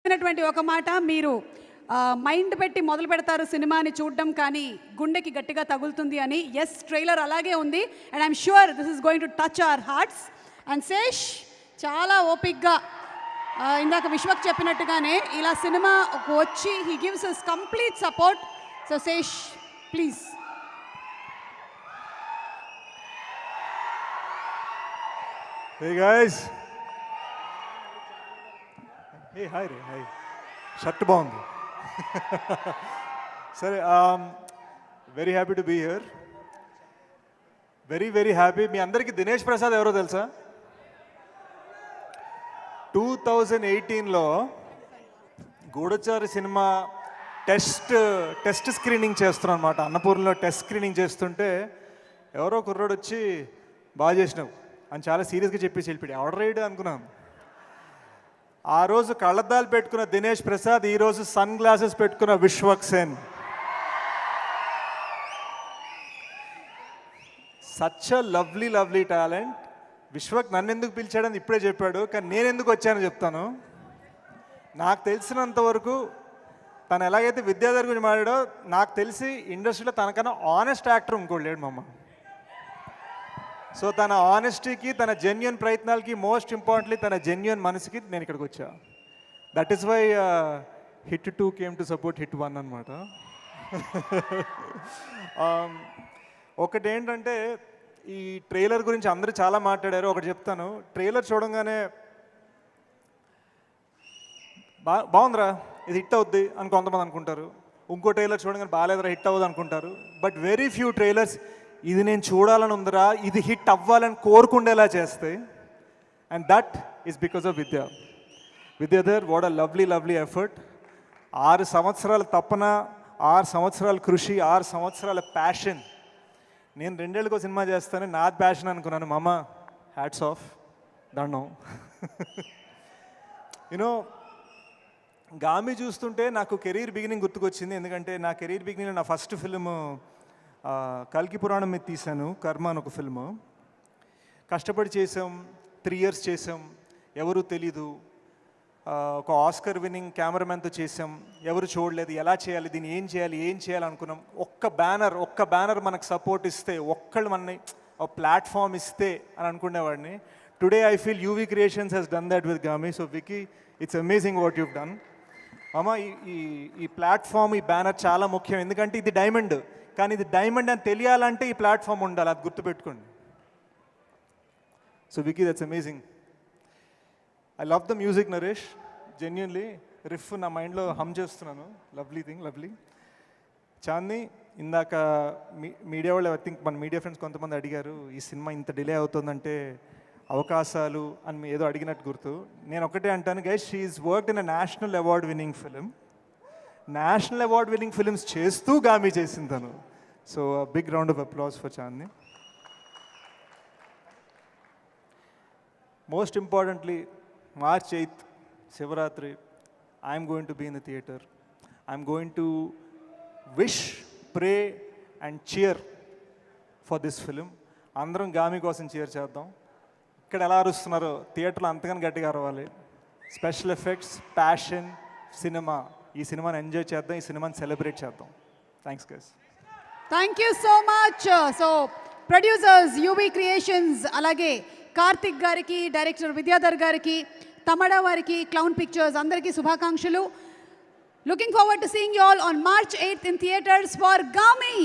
చెప్పినటువంటి ఒక మాట, మీరు మైండ్ పెట్టి మొదలు పెడతారు సినిమాని చూడడం, కానీ గుండెకి గట్టిగా తగులుతుంది అని. ఎస్, ట్రైలర్ అలాగే ఉంది. And I'm sure this is going to touch our hearts. And Sesh చాలా ఓపిక్గా ఇందాక విశ్వక్ చెప్పినట్టుగానే ఇలా సినిమా వచ్చి he gives his complete support. So Sesh, please. Hey guys. Hey, hi Ray, hi. Shirt బాగుంది. సరే, very happy to be here. Very happy. మీ అందరికీ దినేష్ ప్రసాద్ ఎవరో తెలుసా? 2018లో గూఢచారి సినిమా టెస్ట్ స్క్రీనింగ్ చేస్తున్నాం అనమాట. అన్నపూర్ణలో టెస్ట్ స్క్రీనింగ్ చేస్తుంటే ఎవరో కుర్రోడు వచ్చి బాగా చేసినావు అని చాలా సీరియస్గా చెప్పేసి వెళ్ళిపోయాడు. ఆర్డర్ రైడ్ అనుకున్నాను. ఆ రోజు కళ్ళద్దాలు పెట్టుకున్న దినేష్ ప్రసాద్, ఈరోజు సన్ గ్లాసెస్ పెట్టుకున్న Vishwak Sen. Such a lovely talent. Vishwak నన్ను ఎందుకు పిలిచాడని ఇప్పుడే చెప్పాడు, కానీ నేను ఎందుకు వచ్చానో చెప్తాను. నాకు తెలిసినంత వరకు తను ఎలాగైతే విద్యాధర్ గురించి మాట్లాడో, నాకు తెలిసి ఇండస్ట్రీలో తనకన్నా ఆనెస్ట్ యాక్టర్ ఇంకోటి లేడు మమ్మ. సో తన ఆనెస్టీకి, తన జెన్యున్ ప్రయత్నాలకి, మోస్ట్ ఇంపార్టెంట్లీ తన జెన్యున్ మనసుకి నేను ఇక్కడికి వచ్చా. That is why hit 2 came to support hit 1 అనమాట. ఒకటి ఏంటంటే, ఈ ట్రైలర్ గురించి అందరూ చాలా మాట్లాడారు. ఒకటి చెప్తాను. ట్రైలర్ చూడంగానే బాగుందిరా, ఇది హిట్ అవుద్ది అని కొంతమంది అనుకుంటారు. ఇంకో ట్రైలర్ చూడగానే బాగాలేదురా, హిట్ అవ్వదు అనుకుంటారు. బట్ వెరీ ఫ్యూ ట్రైలర్స్ ఇది నేను చూడాలని ఉందిరా, ఇది హిట్ అవ్వాలని కోరుకుండేలా చేస్తాయి. And that is because of Vidyadhar. What a lovely effort. 6 సంవత్సరాల తపన, 6 సంవత్సరాల కృషి, 6 సంవత్సరాల ప్యాషన్. నేను 2 ఏళ్ళకో సినిమా చేస్తాను, నాది ప్యాషన్ అనుకున్నాను. మామ, హ్యాట్స్ ఆఫ్, దండం. యూనో, గామి చూస్తుంటే నాకు కెరీర్ బిగినింగ్ గుర్తుకొచ్చింది. ఎందుకంటే నా కెరీర్ బిగినింగ్లో నా ఫస్ట్ ఫిల్మ్ కల్కి పురాణం మీద తీశాను, కర్మ అని ఒక ఫిల్మ్. కష్టపడి చేసాం, 3 years చేసాం, ఎవరు తెలీదు. ఒక ఆస్కర్ విన్నింగ్ కెమెరామెన్తో చేసాం, ఎవరు చూడలేదు. ఎలా చేయాలి, దీన్ని ఏం చేయాలి అనుకున్నాం. ఒక్క బ్యానర్ మనకు సపోర్ట్ ఇస్తే, ఒక్కళ్ళు మనని ఒక ప్లాట్ఫామ్ ఇస్తే అని అనుకునేవాడిని. Today I feel UV Creations has done that with Gaami. So Vicky, it's amazing what you've done. అమ్మ, ఈ ప్లాట్ఫామ్, ఈ బ్యానర్ చాలా ముఖ్యం. ఎందుకంటే ఇది డైమండ్, కానీ ఇది డైమండ్ అని తెలియాలంటే ఈ ప్లాట్ఫామ్ ఉండాలి. అది గుర్తుపెట్టుకోండి. So Vicky, that's amazing. I love the music Naresh. Genuinely riff నా మైండ్లో హమ్ చేస్తున్నాను. లవ్లీ. చాందీ, ఇందాక మీడియా వాళ్ళు, ఐ థింక్ మన మీడియా ఫ్రెండ్స్ కొంతమంది అడిగారు, ఈ సినిమా ఇంత డిలే అవుతుందంటే అవకాశాలు అని ఏదో అడిగినట్టు గుర్తు. నేను ఒకటే అంటాను guys, she is worked in a national award winning film. National award winning films చేస్తూ గామి చేసింది తను. So big round of applause for Chandni. Most importantly, March 8th, Shivaratri, I'm going to be in the theatre. I'm going to wish, pray and cheer for this film. అందరం గామి కోసం cheer చేద్దాం. ఇక్కడ ఎలా అరుస్తున్నారో థియేటర్లో అంతగానే గట్టిగా అరవాలి. Special effects, passion, cinema. ఈ సినిమాని ఎంజాయ్ చేద్దాం, ఈ సినిమాని సెలబ్రేట్ చేద్దాం. Thanks guys. Thank you so much. So producers UV Creations, అలాగే కార్తిక్ గారికి, డైరెక్టర్ విద్యాధర్ గారికి, తమడా వారికి, క్లౌన్ పిక్చర్స్ అందరికీ శుభాకాంక్షలు. Looking forward to seeing you all on March 8th in theaters for Gami.